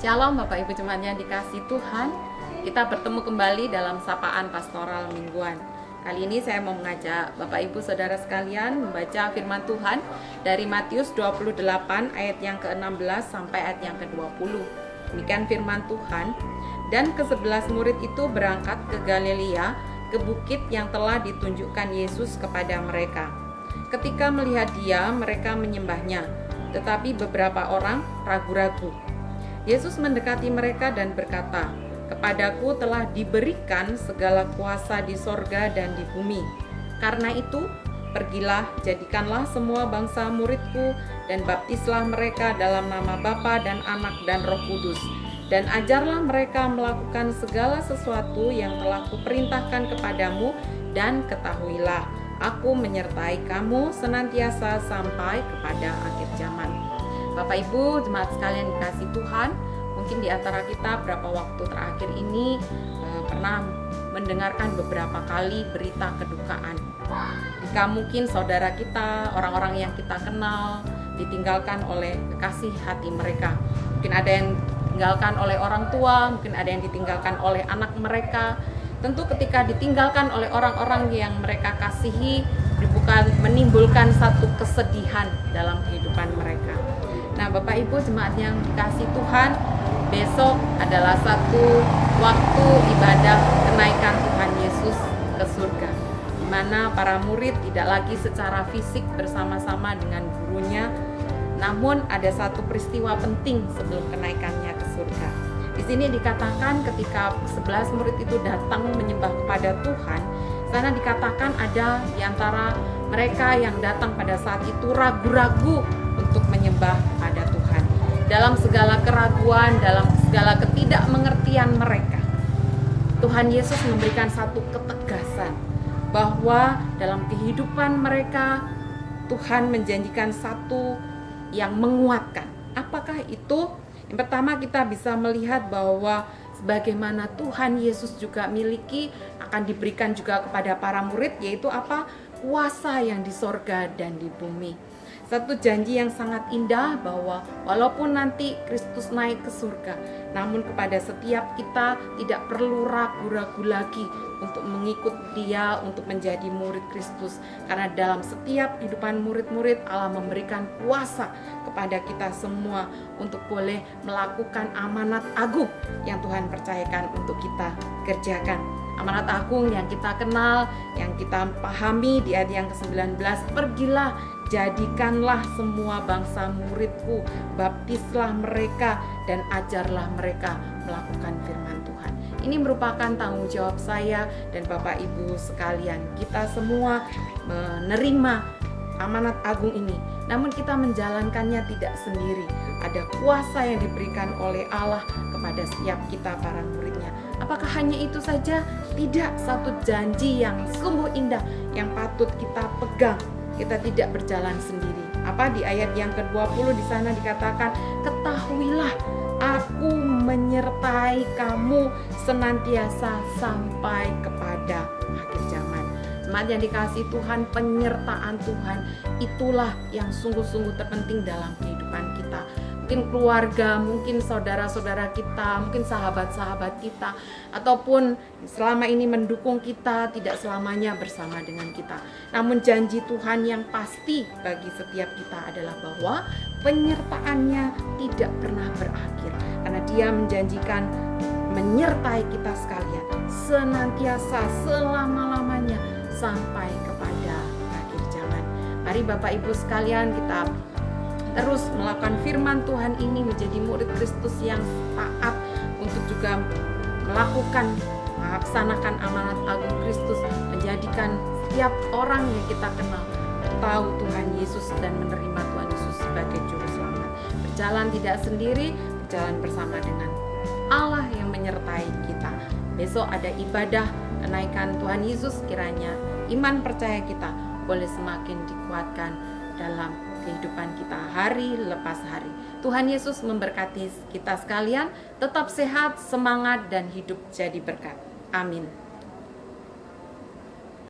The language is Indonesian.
Shalom Bapak Ibu Jemaat yang dikasihi Tuhan. Kita bertemu kembali dalam sapaan pastoral mingguan. Kali ini saya mau mengajak Bapak Ibu Saudara sekalian membaca firman Tuhan dari Matius 28 ayat yang ke-16 sampai ayat yang ke-20. Demikian firman Tuhan. Dan ke-11 murid itu berangkat ke Galilea, ke bukit yang telah ditunjukkan Yesus kepada mereka. Ketika melihat Dia, mereka menyembahnya, tetapi beberapa orang ragu-ragu. Yesus mendekati mereka dan berkata, "Kepadaku telah diberikan segala kuasa di sorga dan di bumi. Karena itu, pergilah, jadikanlah semua bangsa muridku, dan baptislah mereka dalam nama Bapa dan Anak dan Roh Kudus. Dan ajarlah mereka melakukan segala sesuatu yang telah kuperintahkan kepadamu, dan ketahuilah, aku menyertai kamu senantiasa sampai kepada akhir zaman." Bapak Ibu, jemaat sekalian dikasih Tuhan, mungkin di antara kita beberapa waktu terakhir ini pernah mendengarkan beberapa kali berita kedukaan. Jika mungkin saudara kita, orang-orang yang kita kenal, ditinggalkan oleh kekasih hati mereka. Mungkin ada yang ditinggalkan oleh orang tua, mungkin ada yang ditinggalkan oleh anak mereka. Tentu ketika ditinggalkan oleh orang-orang yang mereka kasihi, bukan menimbulkan satu kesedihan dalam kehidupan mereka. Nah, Bapak Ibu jemaat yang dikasih Tuhan, besok adalah satu waktu ibadah kenaikan Tuhan Yesus ke surga, di mana para murid tidak lagi secara fisik bersama-sama dengan gurunya, namun ada satu peristiwa penting sebelum kenaikannya ke surga. Di sini dikatakan ketika 11 murid itu datang menyembah kepada Tuhan, sana dikatakan ada di antara mereka yang datang pada saat itu ragu-ragu untuk menyembah pada Tuhan. Dalam segala keraguan, dalam segala ketidakmengertian mereka, Tuhan Yesus memberikan satu ketegasan bahwa dalam kehidupan mereka Tuhan menjanjikan satu yang menguatkan. Apakah itu? Yang pertama, kita bisa melihat bahwa sebagaimana Tuhan Yesus juga miliki, akan diberikan juga kepada para murid, yaitu apa? Kuasa yang di sorga dan di bumi. Satu janji yang sangat indah bahwa walaupun nanti Kristus naik ke surga, namun kepada setiap kita tidak perlu ragu-ragu lagi untuk mengikut Dia, untuk menjadi murid Kristus. Karena dalam setiap kehidupan murid-murid, Allah memberikan kuasa kepada kita semua untuk boleh melakukan amanat agung yang Tuhan percayakan untuk kita kerjakan. Amanat agung yang kita kenal, yang kita pahami di ayat yang ke-19, "Pergilah, jadikanlah semua bangsa muridku, baptislah mereka dan ajarlah mereka melakukan firman Tuhan." Ini merupakan tanggung jawab saya dan Bapak Ibu sekalian. Kita semua menerima amanat agung ini, namun kita menjalankannya tidak sendiri. Ada kuasa yang diberikan oleh Allah kepada setiap kita para muridnya. Apakah hanya itu saja? Tidak, satu janji yang sungguh indah yang patut kita pegang. Kita tidak berjalan sendiri. Apa di ayat yang ke-20 di sana dikatakan, "Ketahuilah, aku menyertai kamu senantiasa sampai kepada akhir zaman." Jemaat yang dikasihi Tuhan, penyertaan Tuhan itulah yang sungguh-sungguh terpenting dalam kehidupan kita. Mungkin keluarga, mungkin saudara-saudara kita, mungkin sahabat-sahabat kita, ataupun selama ini mendukung kita, tidak selamanya bersama dengan kita. Namun janji Tuhan yang pasti bagi setiap kita adalah bahwa penyertaannya tidak pernah berakhir. Karena Dia menjanjikan menyertai kita sekalian senantiasa selama-lamanya sampai kepada akhir zaman. Mari Bapak Ibu sekalian, kita terus melakukan firman Tuhan ini, menjadi murid Kristus yang taat untuk juga melaksanakan amanat agung Kristus, menjadikan setiap orang yang kita kenal tahu Tuhan Yesus dan menerima Tuhan Yesus sebagai juru selamat. Berjalan tidak sendiri, berjalan bersama dengan Allah yang menyertai kita. Besok ada ibadah kenaikan Tuhan Yesus, kiranya iman percaya kita boleh semakin dikuatkan dalam kehidupan kita hari lepas hari. Tuhan Yesus memberkati kita sekalian, tetap sehat, semangat, dan hidup jadi berkat. Amin.